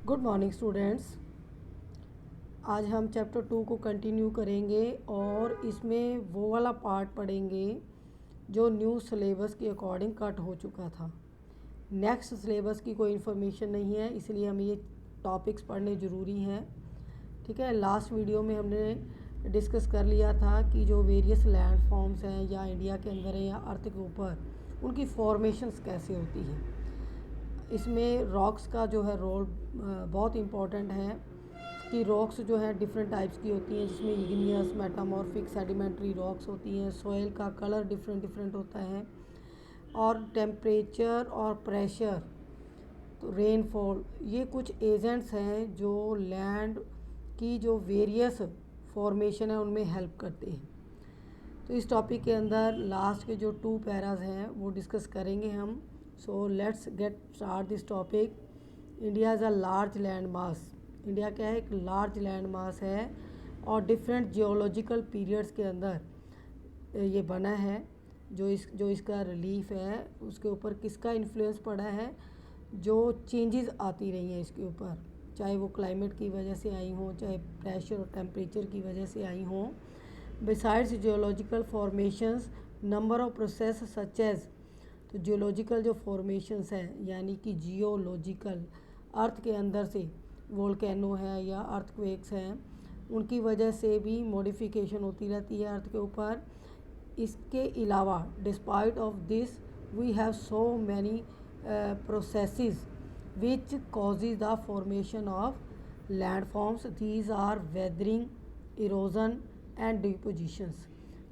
Good morning students. आज हम chapter 2 को कंटिन्यू करेंगे और इसमें वो वाला पार्ट पढ़ेंगे जो न्यू सिलेबस के अकॉर्डिंग कट हो चुका था। नेक्स्ट सिलेबस की कोई इन्फॉर्मेशन नहीं है, इसलिए हमें ये टॉपिक्स पढ़ने ज़रूरी हैं। ठीक है, लास्ट वीडियो में हमने डिस्कस कर लिया था कि जो वेरियस लैंड फॉर्म्स हैं या इंडिया के अंदर है या अर्थ के ऊपर, उनकी फॉर्मेशंस कैसे होती हैं। इसमें रॉक्स का जो है रोल बहुत इम्पॉर्टेंट है कि रॉक्स जो है डिफरेंट टाइप्स की होती हैं, जिसमें इग्नियस, मेटामॉर्फिक, सेडिमेंट्री रॉक्स होती हैं। सॉइल का कलर डिफरेंट डिफरेंट होता है और टेम्परेचर और प्रेशर, तो रेनफॉल, ये कुछ एजेंट्स हैं जो लैंड की जो वेरियस फॉर्मेशन है उनमें हेल्प करते हैं। तो इस टॉपिक के अंदर लास्ट के जो 2 पैराज हैं वो डिस्कस करेंगे हम। So let's get start this topic. India is a large land mass. India क्या है? एक लार्ज लैंड मास है और डिफरेंट जियोलॉजिकल पीरियड्स के अंदर ये बना है। जो इसका रिलीफ है उसके ऊपर किसका इन्फ्लुएंस पड़ा है? जो चेंजेस आती रही हैं इसके ऊपर, चाहे वो क्लाइमेट की वजह से आई हों, चाहे प्रेशर और टेम्परेचर की वजह से आई हों। Besides geological formations, number of process such as, तो जियोलॉजिकल जो फॉर्मेशंस हैं यानी कि जियोलॉजिकल, अर्थ के अंदर से वोल्केनो है या अर्थक्वेक्स हैं, उनकी वजह से भी मॉडिफिकेशन होती रहती है अर्थ के ऊपर। इसके अलावा despite of this we have so many processes which causes the formation of landforms. These are weathering, erosion and depositions.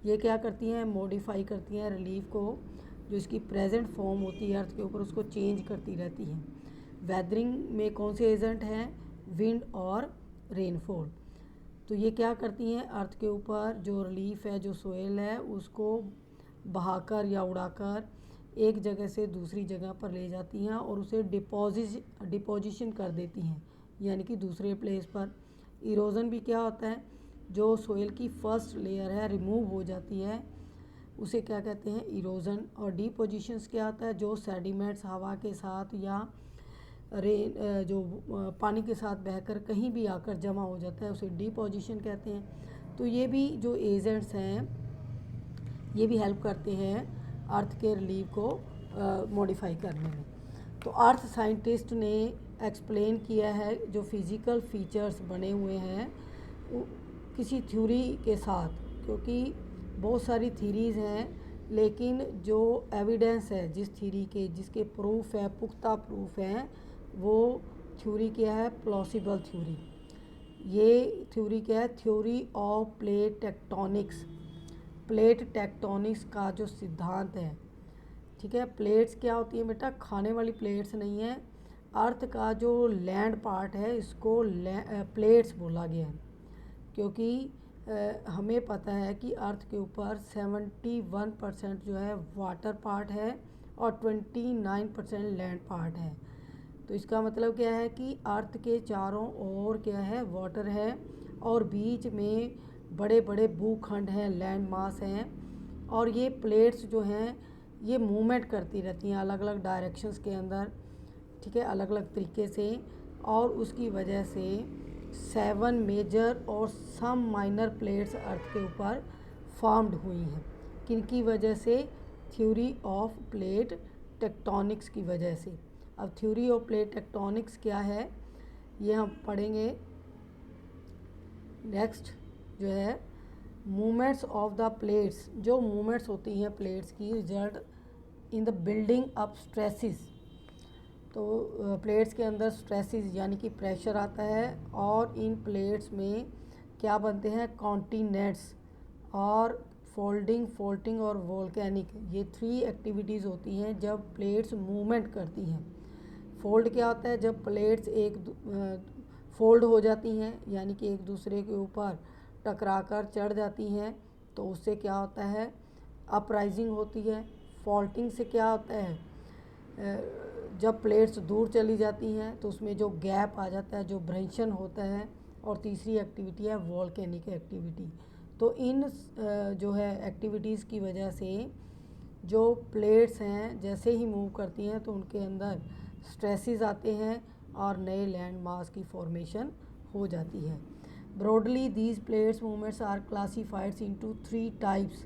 ये क्या करती हैं? मॉडिफाई करती हैं रिलीफ को, जो इसकी प्रेजेंट फॉर्म होती है अर्थ के ऊपर उसको चेंज करती रहती हैं। वेदरिंग में कौन से एजेंट हैं? विंड और रेनफॉल। तो ये क्या करती हैं? अर्थ के ऊपर जो रिलीफ है, जो सोयल है, उसको बहाकर या उड़ाकर एक जगह से दूसरी जगह पर ले जाती हैं और उसे डिपोजिशन कर देती हैं, यानी कि दूसरे प्लेस पर। इरोजन भी क्या होता है? जो सोयल की फर्स्ट लेयर है रिमूव हो जाती है, उसे क्या कहते हैं? इरोजन। और डिपोजिशंस क्या होता है? जो सेडिमेंट्स हवा के साथ या रेन जो पानी के साथ बहकर कहीं भी आकर जमा हो जाता है, उसे डिपोजिशन कहते हैं। तो ये भी जो एजेंट्स हैं ये भी हेल्प करते हैं अर्थ के रिलीफ को मॉडिफाई करने में। तो अर्थ साइंटिस्ट ने एक्सप्लेन किया है जो फिज़िकल फीचर्स बने हुए हैं किसी थ्योरी के साथ, क्योंकि बहुत सारी थ्योरीज़ हैं, लेकिन जो एविडेंस है जिस थ्योरी के, जिसके प्रूफ है, पुख्ता प्रूफ हैं, वो थ्योरी क्या है? Plausible theory. ये थ्योरी क्या है? Theory of plate tectonics. Plate tectonics का जो सिद्धांत है, ठीक है। प्लेट्स क्या होती है बेटा? खाने वाली प्लेट्स नहीं है। अर्थ का जो लैंड पार्ट है इसको प्लेट्स बोला गया है, क्योंकि हमें पता है कि अर्थ के ऊपर 71% जो है वाटर पार्ट है और 29% लैंड पार्ट है। तो इसका मतलब क्या है कि अर्थ के चारों ओर क्या है? वाटर है और बीच में बड़े बड़े भूखंड हैं, लैंड मास हैं, और ये प्लेट्स जो हैं ये मूवमेंट करती रहती हैं अलग अलग डायरेक्शंस के अंदर, ठीक है, अलग अलग तरीके से। और उसकी वजह से 7 मेजर और सम माइनर प्लेट्स अर्थ के ऊपर फॉर्म्ड हुई हैं। किनकी वजह से? थ्योरी ऑफ प्लेट टेक्टोनिक्स की वजह से। अब थ्योरी ऑफ प्लेट टेक्टोनिक्स क्या है ये हम पढ़ेंगे नेक्स्ट। जो है मूवमेंट्स ऑफ द प्लेट्स, जो मूवमेंट्स होती हैं प्लेट्स की, result in the building up stresses. तो प्लेट्स के अंदर स्ट्रेसिस यानी कि प्रेशर आता है और इन प्लेट्स में क्या बनते हैं? कॉन्टिनेंट्स और फोल्डिंग, फोल्टिंग और वोल्केनिक। ये 3 एक्टिविटीज़ होती हैं जब प्लेट्स मूवमेंट करती हैं। फोल्ड क्या होता है? जब प्लेट्स फोल्ड हो जाती हैं, यानी कि एक दूसरे के ऊपर टकराकर चढ़ जाती हैं, तो उससे क्या होता है? अपराइजिंग होती है। फॉल्टिंग से क्या होता है? जब प्लेट्स दूर चली जाती हैं तो उसमें जो गैप आ जाता है, जो ब्रेंशन होता है। और तीसरी एक्टिविटी है वॉल्केनिक एक्टिविटी। तो इन जो है एक्टिविटीज़ की वजह से जो प्लेट्स हैं जैसे ही मूव करती हैं तो उनके अंदर स्ट्रेसेस आते हैं और नए लैंड मास की फॉर्मेशन हो जाती है। Broadly these plates movements are classifieds into 3 types.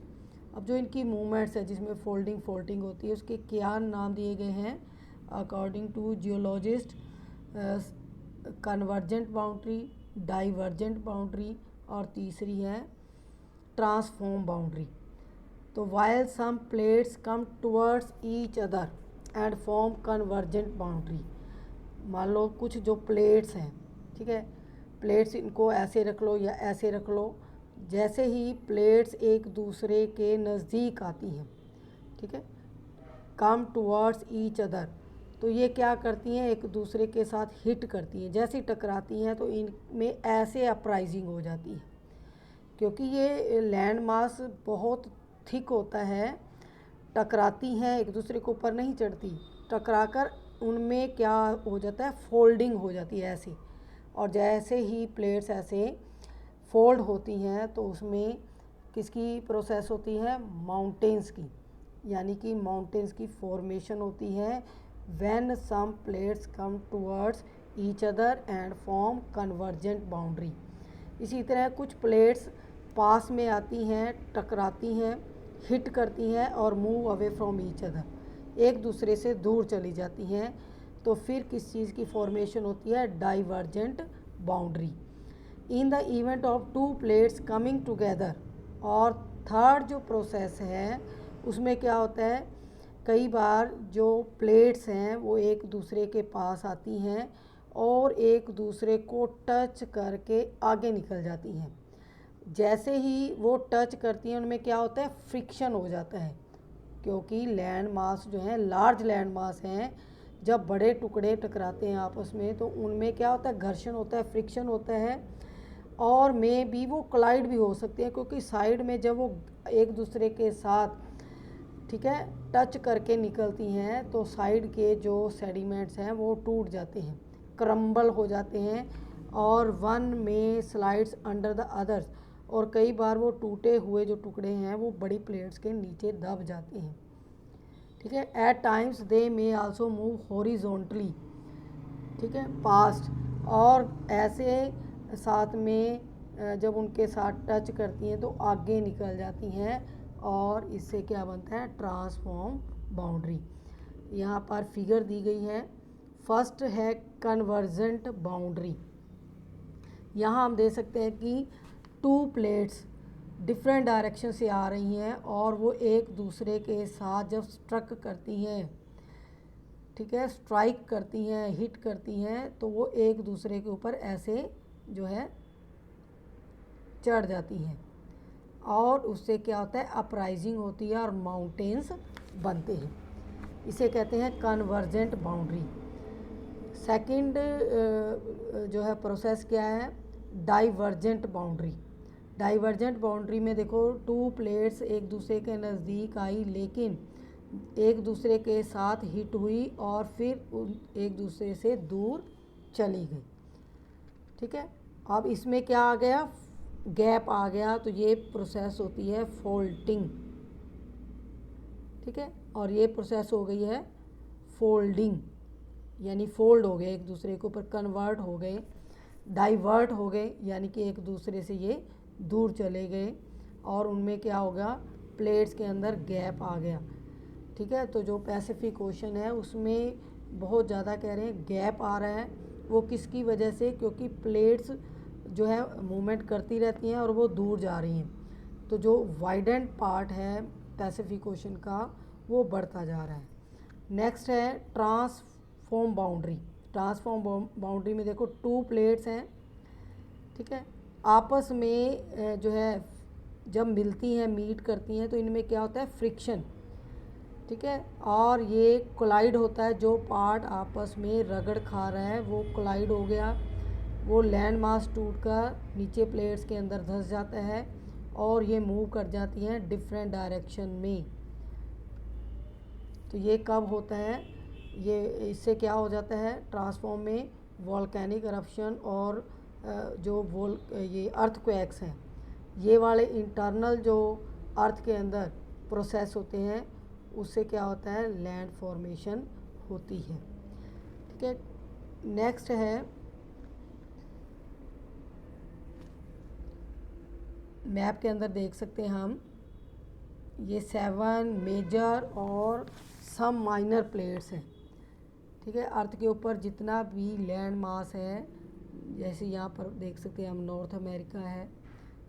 अब जो इनकी मूवमेंट्स है जिसमें फोल्डिंग फोल्डिंग होती है उसके क्या नाम दिए गए हैं according to geologist? Convergent boundary, divergent boundary और तीसरी है ट्रांसफॉर्म बाउंड्री। तो while some plates come towards each other and form convergent boundary. मान लो कुछ जो प्लेट्स हैं, ठीक है, प्लेट्स इनको ऐसे रख लो या ऐसे रख लो, जैसे ही प्लेट्स एक दूसरे के नज़दीक आती हैं, ठीक है, कम टुवर्ड्स ईच अदर, तो ये क्या करती हैं एक दूसरे के साथ हिट करती हैं। जैसे ही टकराती हैं तो इनमें ऐसे अपराइजिंग हो जाती है, क्योंकि ये लैंड मास बहुत थिक होता है, टकराती हैं एक दूसरे के ऊपर नहीं चढ़ती, टकराकर उनमें क्या हो जाता है फोल्डिंग हो जाती है ऐसे। और जैसे ही प्लेट्स ऐसे फोल्ड होती हैं तो उसमें किसकी प्रोसेस होती है? माउंटेन्स की, यानी कि माउंटेन्स की फॉर्मेशन होती है when some plates come towards each other and form convergent boundary. इसी तरह कुछ प्लेट्स पास में आती हैं, टकराती हैं, हिट करती हैं और move away from each other, एक दूसरे से दूर चली जाती हैं, तो फिर किस चीज़ की फॉर्मेशन होती है? Divergent boundary. In the event of 2 plates coming together, और थर्ड जो प्रोसेस है उसमें क्या होता है, कई बार जो प्लेट्स हैं वो एक दूसरे के पास आती हैं और एक दूसरे को टच करके आगे निकल जाती हैं। जैसे ही वो टच करती हैं उनमें क्या होता है? फ्रिक्शन हो जाता है, क्योंकि लैंड मास जो है लार्ज लैंड मास हैं, जब बड़े टुकड़े टकराते हैं आपस में तो उनमें क्या होता है? घर्षण होता है, फ्रिक्शन होता है, और में भी वो कोलाइड भी हो सकते हैं, क्योंकि साइड में जब वो एक दूसरे के साथ, ठीक है, टच करके निकलती हैं तो साइड के जो सेडिमेंट्स हैं वो टूट जाते हैं, क्रम्बल हो जाते हैं, और वन में स्लाइड्स अंडर द अदर्स, और कई बार वो टूटे हुए जो टुकड़े हैं वो बड़ी प्लेट्स के नीचे दब जाते हैं, ठीक है। At times they may also move horizontally, ठीक है, पास्ट, और ऐसे साथ में जब उनके साथ टच करती हैं तो आगे निकल जाती हैं, और इससे क्या बनता है? Transform boundary. यहाँ पर फिगर दी गई है। फर्स्ट है कन्वर्जेंट बाउंड्री। यहाँ हम दे सकते हैं कि 2 प्लेट्स डिफरेंट डायरेक्शन से आ रही हैं और वो एक दूसरे के साथ जब स्ट्रक करती हैं, ठीक है, स्ट्राइक करती हैं, हिट करती हैं, तो वो एक दूसरे के ऊपर ऐसे जो है चढ़ जाती हैं, और उससे क्या होता है? अपराइजिंग होती है और माउंटेन्स बनते हैं। इसे कहते हैं कन्वर्जेंट बाउंड्री। सेकंड जो है प्रोसेस क्या है? Divergent boundary. डाइवर्जेंट बाउंड्री में देखो 2 प्लेट्स एक दूसरे के नज़दीक आई, लेकिन एक दूसरे के साथ हिट हुई और फिर एक दूसरे से दूर चली गई, ठीक है। अब इसमें क्या आ गया? गैप आ गया, तो ये प्रोसेस होती है फोल्डिंग, ठीक है, और ये प्रोसेस हो गई है फोल्डिंग, यानी फोल्ड हो गए एक दूसरे के ऊपर, कन्वर्ट हो गए, डाइवर्ट हो गए, यानी कि एक दूसरे से ये दूर चले गए, और उनमें क्या होगा? प्लेट्स के अंदर गैप आ गया, ठीक है। तो जो पैसिफिक ओशन है उसमें बहुत ज़्यादा कह रहे हैं गैप आ रहा है, वो किसकी वजह से? क्योंकि प्लेट्स जो है मूवमेंट करती रहती हैं और वो दूर जा रही हैं, तो जो वाइडेंड पार्ट है पैसिफिक ओशन का वो बढ़ता जा रहा है। नेक्स्ट है ट्रांसफॉर्म बाउंड्री। ट्रांसफॉर्म बाउंड्री में देखो 2 प्लेट्स हैं, ठीक है, आपस में जो है जब मिलती हैं, मीट करती हैं, तो इनमें क्या होता है? फ्रिक्शन, ठीक है, और ये कोलाइड होता है। जो पार्ट आपस में रगड़ खा रहा है वो कोलाइड हो गया, वो लैंड मास टूट कर नीचे प्लेट्स के अंदर धंस जाता है और ये मूव कर जाती हैं डिफरेंट डायरेक्शन में। तो ये कब होता है? ये इससे क्या हो जाता है? ट्रांसफॉर्म में वॉल्केनिक eruption और जो ये अर्थक्वेक्स हैं, ये वाले इंटरनल जो अर्थ के अंदर प्रोसेस होते हैं, उससे क्या होता है? लैंड फॉर्मेशन होती है, ठीक है। नेक्स्ट है मैप के अंदर देख सकते हैं हम ये 7 मेजर और सम माइनर प्लेट्स हैं। ठीक है, अर्थ के ऊपर जितना भी लैंड मास है, जैसे यहाँ पर देख सकते हैं हम नॉर्थ अमेरिका है,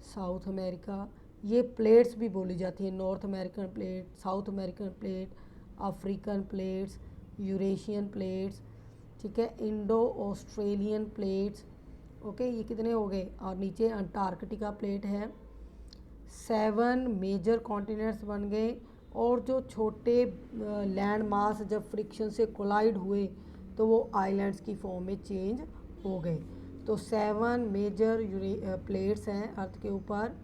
साउथ अमेरिका, ये प्लेट्स भी बोली जाती हैं। North American plate, south American plate, African plates, Eurasian plates, ठीक है, इंडो ऑस्ट्रेलियन प्लेट्स। ओके, ये कितने हो गए। और नीचे अंटार्कटिका प्लेट है। 7 मेजर कॉन्टिनेंट्स बन गए। और जो छोटे लैंड मास जब फ्रिक्शन से कोलाइड हुए तो वो आइलैंड्स की फॉर्म में चेंज हो गए। तो 7 मेजर प्लेट्स हैं अर्थ के ऊपर।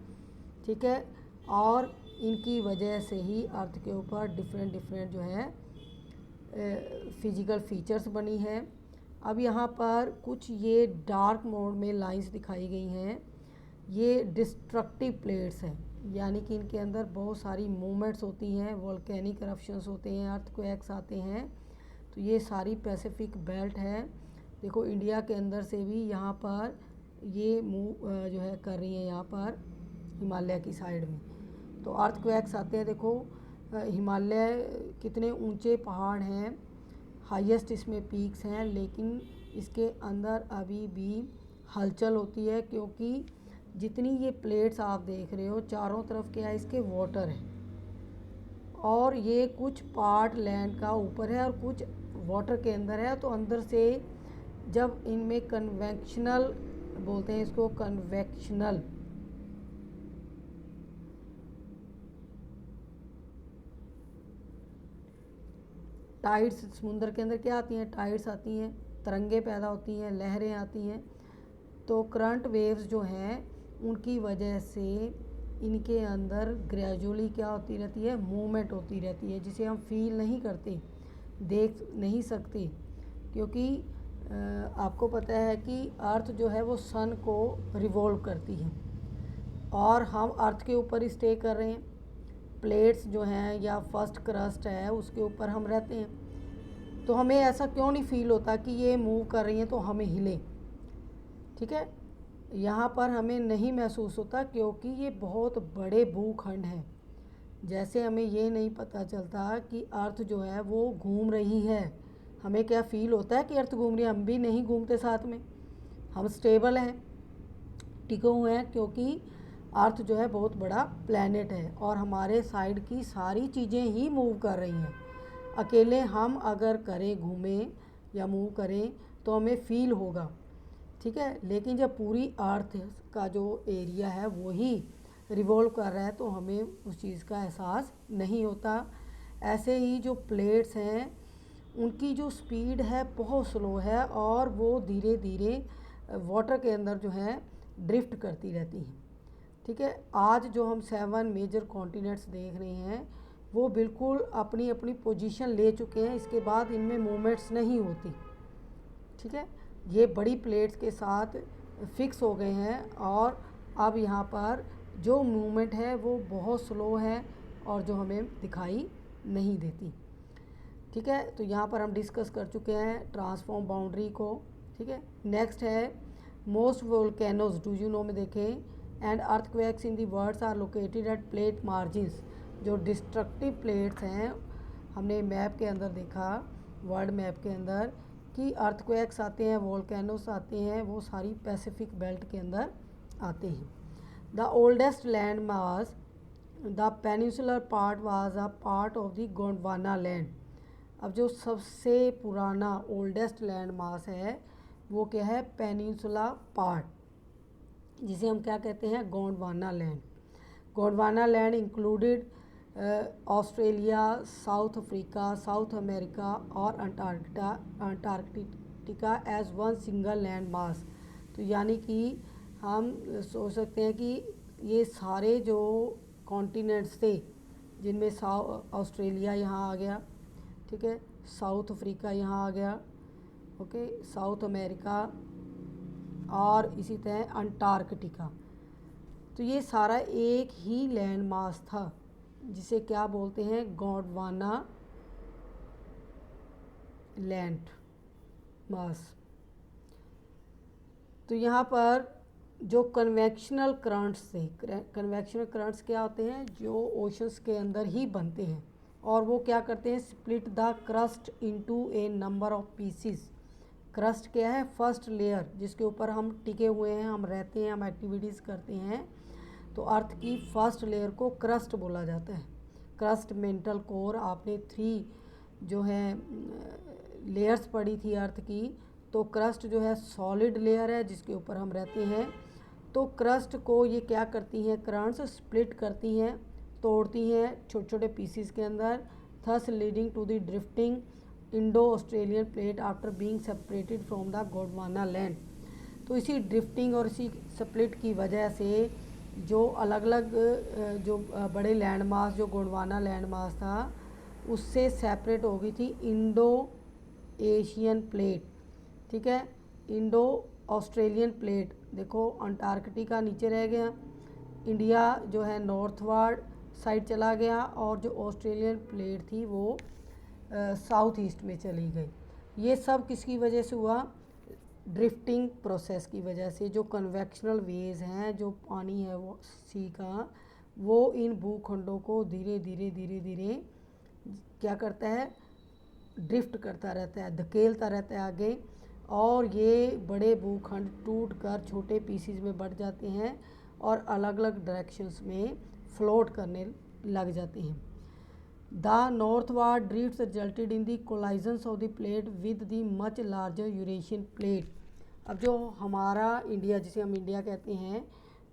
ठीक है, और इनकी वजह से ही अर्थ के ऊपर डिफरेंट डिफरेंट जो है फिजिकल फीचर्स बनी हैं। अब यहाँ पर कुछ ये डार्क मोड में लाइंस दिखाई गई हैं, ये डिस्ट्रक्टिव प्लेट्स हैं, यानी कि इनके अंदर बहुत सारी मूवमेंट्स होती हैं, वोल्केनिक eruptions होते हैं, अर्थक्वेक्स आते हैं। तो ये सारी पैसिफिक बेल्ट है। देखो इंडिया के अंदर से भी यहाँ पर ये मूव जो है कर रही है, यहाँ पर हिमालय की साइड में तो अर्थक्वेक्स आते हैं। देखो हिमालय कितने ऊंचे पहाड़ हैं, हाईएस्ट इसमें पीक्स हैं, लेकिन इसके अंदर अभी भी हलचल होती है, क्योंकि जितनी ये प्लेट्स आप देख रहे हो चारों तरफ क्या है, इसके वाटर है, और ये कुछ पार्ट लैंड का ऊपर है और कुछ वाटर के अंदर है। तो अंदर से जब इनमें कन्वेक्शनल बोलते हैं इसको, कन्वेक्शनल टाइड्स, समुद्र के अंदर क्या आती हैं, टाइड्स आती हैं, तरंगे पैदा होती हैं, लहरें आती हैं। तो करंट वेव्स जो हैं उनकी वजह से इनके अंदर ग्रेजुअली क्या होती रहती है, मूवमेंट होती रहती है, जिसे हम फील नहीं करते, देख नहीं सकते, क्योंकि आपको पता है कि अर्थ जो है वो सन को रिवॉल्व करती है और हम अर्थ के ऊपर ही स्टे कर रहे हैं। प्लेट्स जो हैं या फर्स्ट क्रस्ट है उसके ऊपर हम रहते हैं, तो हमें ऐसा क्यों नहीं फील होता कि ये मूव कर रही हैं तो हमें हिले। ठीक है, यहाँ पर हमें नहीं महसूस होता क्योंकि ये बहुत बड़े भूखंड हैं। जैसे हमें ये नहीं पता चलता कि अर्थ जो है वो घूम रही है, हमें क्या फील होता है कि अर्थ घूम रही है, हम भी नहीं घूमते साथ में, हम स्टेबल हैं, टिके हुए हैं, क्योंकि अर्थ जो है बहुत बड़ा प्लैनेट है और हमारे साइड की सारी चीज़ें ही मूव कर रही हैं। अकेले हम अगर करें, घूमें या मूव करें तो हमें फील होगा। ठीक है, लेकिन जब पूरी अर्थ का जो एरिया है वो ही रिवॉल्व कर रहा है तो हमें उस चीज़ का एहसास नहीं होता। ऐसे ही जो प्लेट्स हैं उनकी जो स्पीड है बहुत स्लो है और वो धीरे धीरे वाटर के अंदर जो है ड्रिफ्ट करती रहती हैं। ठीक है, आज जो हम 7 मेजर कॉन्टिनेंट्स देख रहे हैं वो बिल्कुल अपनी अपनी पोजीशन ले चुके हैं, इसके बाद इनमें मूवमेंट्स नहीं होती। ठीक है, ये बड़ी प्लेट्स के साथ फिक्स हो गए हैं और अब यहाँ पर जो मूवमेंट है वो बहुत स्लो है और जो हमें दिखाई नहीं देती। ठीक है, तो यहाँ पर हम डिस्कस कर चुके हैं ट्रांसफॉर्म बाउंड्री को। ठीक है, नेक्स्ट है most volcanoes do you know में देखें and earthquakes in the world are located at plate margins. जो डिस्ट्रक्टिव प्लेट्स हैं हमने मैप के अंदर देखा, वर्ल्ड मैप के अंदर, कि अर्थक्वेक्स आते हैं, वोल्केनोस आते हैं, वो सारी पैसिफिक बेल्ट के अंदर आते हैं। The oldest land mass the peninsular part was a part of the Gondwana land. अब जो सबसे पुराना ओल्डेस्ट लैंड मास है वो क्या है, पेनिनसुला पार्ट, जिसे हम क्या कहते हैं, Gondwana land. Gondwana land included Australia, South Africa, South America और Antarctica as one single land mass. तो यानी कि हम सोच सकते हैं कि ये सारे जो कॉन्टिनेंट्स थे, जिनमें ऑस्ट्रेलिया यहाँ आ गया, ठीक है, साउथ अफ्रीका यहाँ आ गया, ओके, साउथ अमेरिका और इसी तरह अंटार्कटिका, तो ये सारा एक ही लैंड मास था जिसे क्या बोलते हैं, गोंडवाना लैंड मास। तो यहाँ पर जो कन्वेक्शनल करंट्स थे, कन्वेक्शनल करंट्स क्या होते हैं, जो ओशंस के अंदर ही बनते हैं और वो क्या करते हैं, split the crust into a number of pieces. Crust क्या है, फर्स्ट लेयर जिसके ऊपर हम टिके हुए हैं, हम रहते हैं, हम एक्टिविटीज़ करते हैं। तो अर्थ की फर्स्ट लेयर को क्रस्ट बोला जाता है। क्रस्ट, मेंटल कोर, आपने 3 जो है लेयर्स पढ़ी थी अर्थ की। तो क्रस्ट जो है सॉलिड लेयर है जिसके ऊपर हम रहते हैं। तो क्रस्ट को ये क्या करती हैं, करंट्स स्प्लिट करती हैं, तोड़ती हैं छोटे छोटे पीसीस के अंदर, thus leading to the drifting Indo Australian plate after being separated from the Gondwana land. तो इसी ड्रिफ्टिंग और इसी स्प्लिट की वजह से जो अलग अलग जो बड़े लैंड मास, जो गोंडवाना लैंड मास था, उससे सेपरेट हो गई थी इंडो एशियन प्लेट। ठीक है, इंडो ऑस्ट्रेलियन प्लेट, देखो अंटार्कटिका नीचे रह गया, इंडिया जो है नॉर्थवर्ड साइड चला गया और जो ऑस्ट्रेलियन प्लेट थी वो साउथ ईस्ट में चली गई। ये सब किसकी वजह से हुआ, ड्रिफ्टिंग प्रोसेस की वजह से। जो कन्वेक्शनल वेव्स हैं, जो पानी है वो सी का, वो इन भूखंडों को धीरे धीरे धीरे धीरे क्या करता है, ड्रिफ्ट करता रहता है, धकेलता रहता है आगे, और ये बड़े भूखंड टूट कर छोटे पीसीज में बढ़ जाते हैं और अलग अलग डायरेक्शंस में फ्लोट करने लग जाते हैं। The northward drift resulted in the collisions of the plate with the much larger Eurasian plate. अब जो हमारा इंडिया, जिसे हम इंडिया कहते हैं,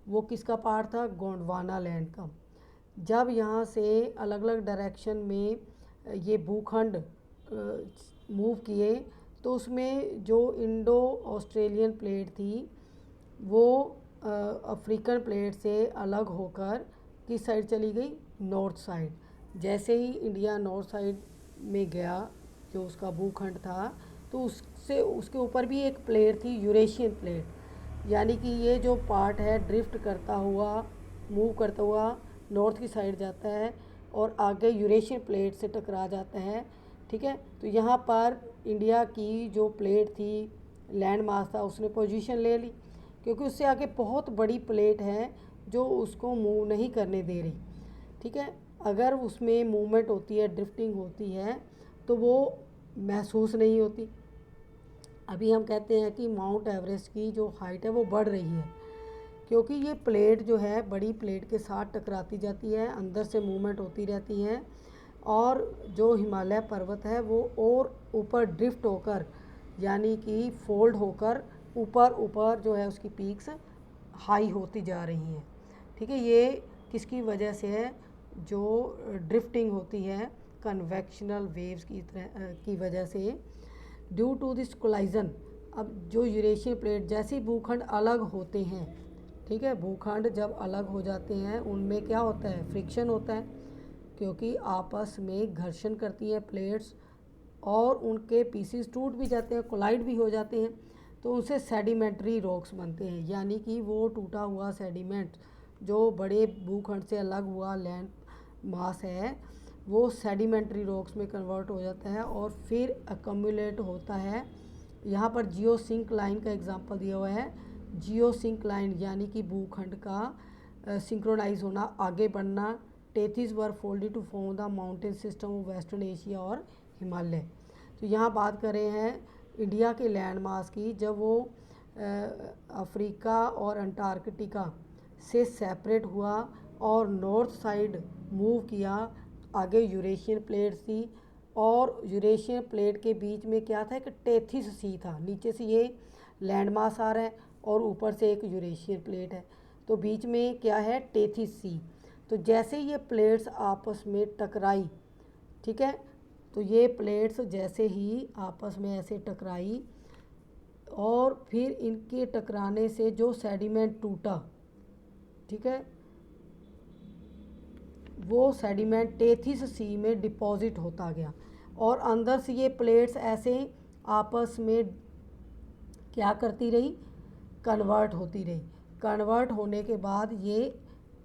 वो किसका पार्ट था, गोंडवाना लैंड का। जब यहाँ से अलग अलग डायरेक्शन में ये भूखंड मूव किए तो उसमें जो इंडो ऑस्ट्रेलियन प्लेट थी वो अफ्रीकन प्लेट से अलग होकर किस साइड चली गई, नॉर्थ साइड। जैसे ही इंडिया नॉर्थ साइड में गया, जो उसका भूखंड था, तो उससे उसके ऊपर भी एक प्लेट थी, यूरेशियन प्लेट, यानी कि ये जो पार्ट है ड्रिफ्ट करता हुआ, मूव करता हुआ नॉर्थ की साइड जाता है और आगे यूरेशियन प्लेट से टकरा जाता है। ठीक है, तो यहाँ पर इंडिया की जो प्लेट थी, लैंड मास था, उसने पोजीशन ले ली क्योंकि उससे आगे बहुत बड़ी प्लेट है जो उसको मूव नहीं करने दे रही। ठीक है, अगर उसमें मूवमेंट होती है, ड्रिफ्टिंग होती है, तो वो महसूस नहीं होती। अभी हम कहते हैं कि माउंट एवरेस्ट की जो हाइट है वो बढ़ रही है क्योंकि ये प्लेट जो है बड़ी प्लेट के साथ टकराती जाती है, अंदर से मूवमेंट होती रहती है, और जो हिमालय पर्वत है वो और ऊपर ड्रिफ्ट होकर, यानी कि फोल्ड होकर ऊपर ऊपर जो है उसकी पीक्स हाई होती जा रही हैं। ठीक है, ये किसकी वजह से है, जो ड्रिफ्टिंग होती है कन्वेक्शनल वेव्स की वजह से, ड्यू टू दिस कोलाइजन। अब जो यूरेशियन प्लेट, जैसे ही भूखंड अलग होते हैं, ठीक है, भूखंड जब अलग हो जाते हैं उनमें क्या होता है, फ्रिक्शन होता है, क्योंकि आपस में घर्षण करती हैं प्लेट्स और उनके पीसीस टूट भी जाते हैं, कोलाइड भी हो जाते हैं, तो उनसे सेडिमेंट्री रॉक्स बनते हैं, यानी कि वो टूटा हुआ सेडिमेंट जो बड़े भूखंड से अलग हुआ लैंड मास है वो सेडिमेंट्री रॉक्स में कन्वर्ट हो जाता है और फिर अकम्युलेट होता है। यहाँ पर जियो सिंक लाइन का एग्जांपल दिया हुआ है। जियो सिंक लाइन यानी कि भूखंड का सिंक्रोनाइज होना, आगे बढ़ना। Tethys were folded to form the mountain system of western Asia और हिमालय। तो यहाँ बात कर रहे हैं इंडिया के लैंड मास की, जब वो अफ्रीका और अंटार्कटिका से सेपरेट हुआ और नॉर्थ साइड मूव किया, आगे यूरेशियन प्लेट थी और यूरेशियन प्लेट के बीच में क्या था, एक टेथिस सी था, नीचे से ये लैंड मास आ रहा है और ऊपर से एक यूरेशियन प्लेट है, तो बीच में क्या है, टेथिस सी। तो जैसे ये प्लेट्स आपस में टकराई, ठीक है, तो ये प्लेट्स जैसे ही आपस में ऐसे टकराई और फिर इनके टकराने से जो सेडिमेंट टूटा, ठीक है, वो सेडिमेंट टेथिस सी में डिपॉजिट होता गया और अंदर से ये प्लेट्स ऐसे आपस में क्या करती रही, कन्वर्ट होती रही। कन्वर्ट होने के बाद ये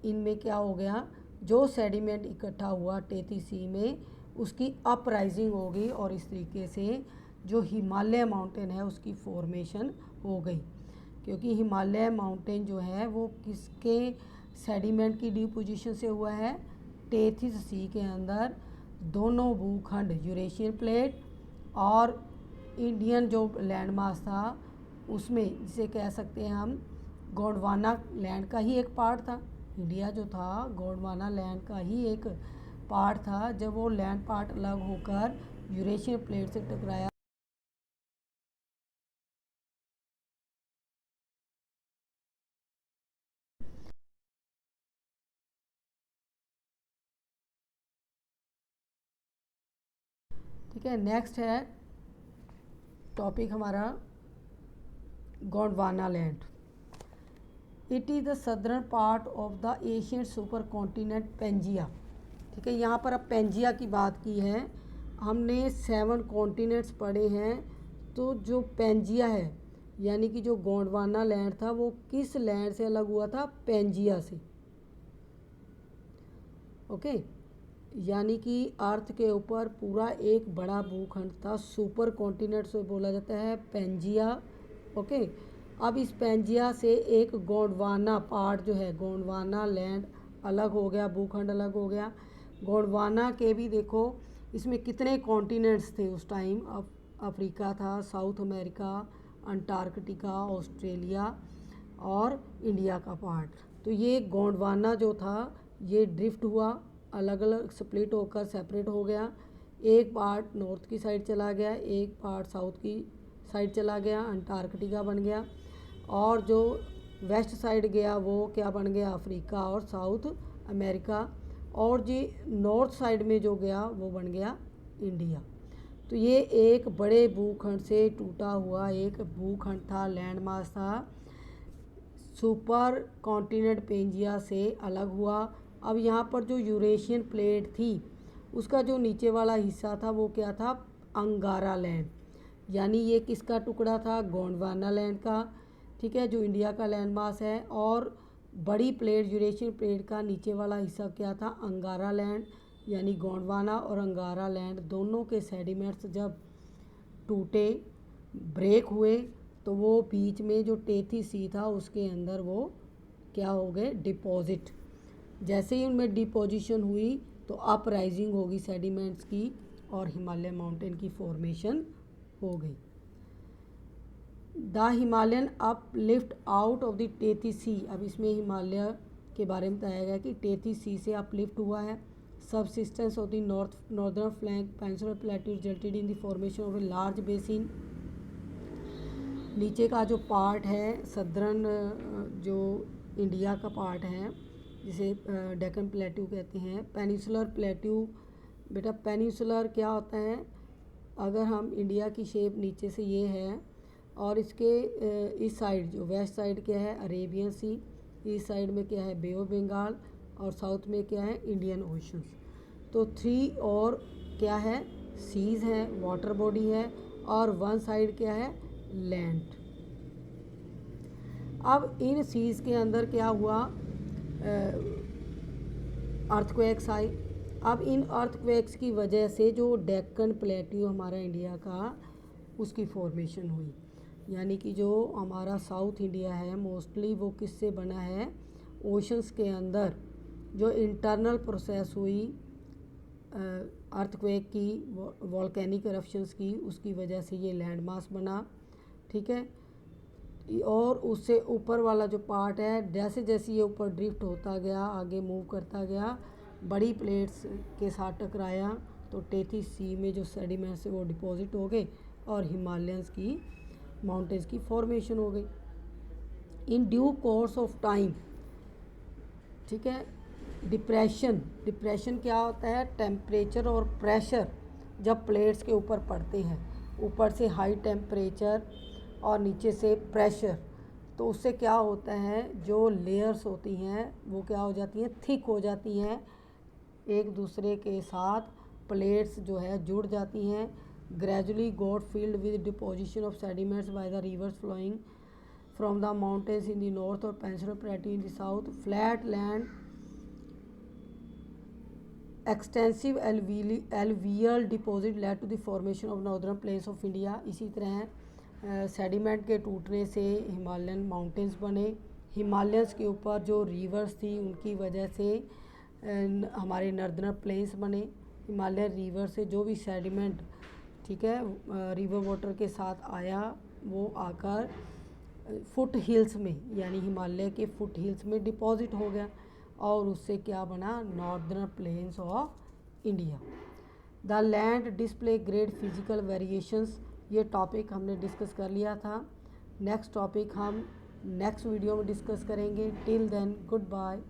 इनमें क्या हो गया, जो सेडिमेंट इकट्ठा हुआ टेथिस सी में उसकी अपराइजिंग हो गई और इस तरीके से जो हिमालय माउंटेन है उसकी फॉर्मेशन हो गई। क्योंकि हिमालय माउंटेन जो है वो किसके सेडिमेंट की डिपोजिशन से हुआ है, टेथिस सी के अंदर दोनों भूखंड यूरेशियन प्लेट और इंडियन जो लैंड मास था उसमें, जिसे कह सकते हैं हम गोंडवाना लैंड का ही एक पार्ट था। इंडिया जो था गोंडवाना लैंड का ही एक पार्ट था। जब वो लैंड पार्ट अलग होकर यूरेशियन प्लेट से टकराया ठीक है। नेक्स्ट है टॉपिक हमारा Gondwana land. It is the southern part of the Asian super continent Pangaea. ठीक है, यहाँ पर अब पेंजिया की बात की है। हमने 7 कॉन्टिनेंट्स पढ़े हैं, तो जो पेंजिया है यानी कि जो गोंडवाना लैंड था वो किस लैंड से अलग हुआ था, पेंजिया से। ओके, यानी कि अर्थ के ऊपर पूरा एक बड़ा भूखंड था, सुपर कॉन्टिनेंट से बोला जाता है पेंजिया। ओके, अब इस पेंजिया से एक गोंडवाना पार्ट जो है, गोंडवाना लैंड अलग हो गया, भूखंड अलग हो गया। गोंडवाना के भी देखो इसमें कितने कॉन्टिनेंट्स थे उस टाइम। अफ्रीका था, साउथ अमेरिका, अंटार्कटिका, ऑस्ट्रेलिया और इंडिया का पार्ट। तो ये गोंडवाना जो था ये ड्रिफ्ट हुआ, अलग अलग स्प्लिट होकर सेपरेट हो गया। एक पार्ट नॉर्थ की साइड चला गया, एक पार्ट साउथ की साइड चला गया, अंटार्कटिका बन गया। और जो वेस्ट साइड गया वो क्या बन गया, अफ्रीका और साउथ अमेरिका। और जी नॉर्थ साइड में जो गया वो बन गया इंडिया। तो ये एक बड़े भूखंड से टूटा हुआ एक भूखंड था, लैंड मास था, सुपर कॉन्टिनेंट पेंजिया से अलग हुआ। अब यहाँ पर जो यूरेशियन प्लेट थी उसका जो नीचे वाला हिस्सा था वो क्या था, अंगारा लैंड। यानी ये किसका टुकड़ा था, गोंडवाना लैंड का। ठीक है, जो इंडिया का लैंड मास है। और बड़ी प्लेट यूरेशियन प्लेट का नीचे वाला हिस्सा क्या था, अंगारा लैंड। यानी गोंडवाना और अंगारा लैंड दोनों के सेडिमेंट्स जब टूटे, ब्रेक हुए, तो वो बीच में जो टेथी सी था उसके अंदर वो क्या हो गए, डिपॉजिट। जैसे ही उनमें डिपोजिशन हुई तो अप राइजिंग होगी सेडिमेंट्स की और हिमालय माउंटेन की फॉर्मेशन हो गई। The Himalayan uplift out of the Tethys sea. अब इसमें हिमालय के बारे में बताया गया कि टेथी सी से अपलिफ्ट हुआ है। Subsistence of the northern flank peninsular plateau resulted in the formation of a large basin. नीचे का जो पार्ट है सदर्न जो इंडिया का पार्ट है जिसे डेक्कन प्लेट्यू कहते हैं, पेनिनसुलर प्लेट्यू। बेटा पेनिनसुलर क्या होता है, अगर हम इंडिया की शेप नीचे से ये है और इसके इस साइड जो वेस्ट साइड क्या है, अरेबियन सी, ईस्ट साइड में क्या है, बे ऑफ बंगाल, और साउथ में क्या है, इंडियन ओशंस। तो 3 और क्या है, सीज़ हैं, वाटर बॉडी है, और 1 साइड क्या है, लैंड। अब इन सीज़ के अंदर क्या हुआ, अर्थक्वेक्स आई। अब इन अर्थक्वेक्स की वजह से जो डेक्कन प्लेट्यू हमारा इंडिया का उसकी फॉर्मेशन हुई। यानी कि जो हमारा साउथ इंडिया है मोस्टली वो किससे बना है, ओशंस के अंदर जो इंटरनल प्रोसेस हुई अर्थक्वेक की, वॉल्केनिक eruptions की, उसकी वजह से ये लैंड मास बना। ठीक है, और उससे ऊपर वाला जो पार्ट है जैसे जैसे ये ऊपर ड्रिफ्ट होता गया, आगे मूव करता गया, बड़ी प्लेट्स के साथ टकराया, तो टेथी सी में जो सेडिमेंट्स है वो डिपॉजिट हो गए और हिमालयंस की माउंटेन्स की फॉर्मेशन हो गई in due course of time. ठीक है, डिप्रेशन क्या होता है, टेम्परेचर और प्रेशर जब प्लेट्स के ऊपर पड़ते हैं, ऊपर से हाई टेम्परेचर और नीचे से प्रेशर, तो उससे क्या होता है, जो लेयर्स होती हैं वो क्या हो जाती हैं, थिक हो जाती हैं, एक दूसरे के साथ प्लेट्स जो है जुड़ जाती हैं। Gradually got filled with deposition of sediments by the rivers flowing from the mountains in the north और peninsular plateau in the south. Flat land extensive alluvial deposit led to the formation of northern plains of India. इसी तरह sediment के टूटने से Himalayan mountains बने। Himalayans के ऊपर जो रिवर्स थी उनकी वजह से हमारे नर्दर्न प्लेन्स बने। हिमालयन रिवर से जो भी सेडिमेंट, ठीक है, रिवर वाटर के साथ आया वो आकर फुट हिल्स में यानी हिमालय के फुट हिल्स में डिपॉजिट हो गया और उससे क्या बना, northern plains of India. The land display great physical variations, ये टॉपिक हमने डिस्कस कर लिया था। नेक्स्ट टॉपिक हम नेक्स्ट वीडियो में डिस्कस करेंगे। Till then good bye.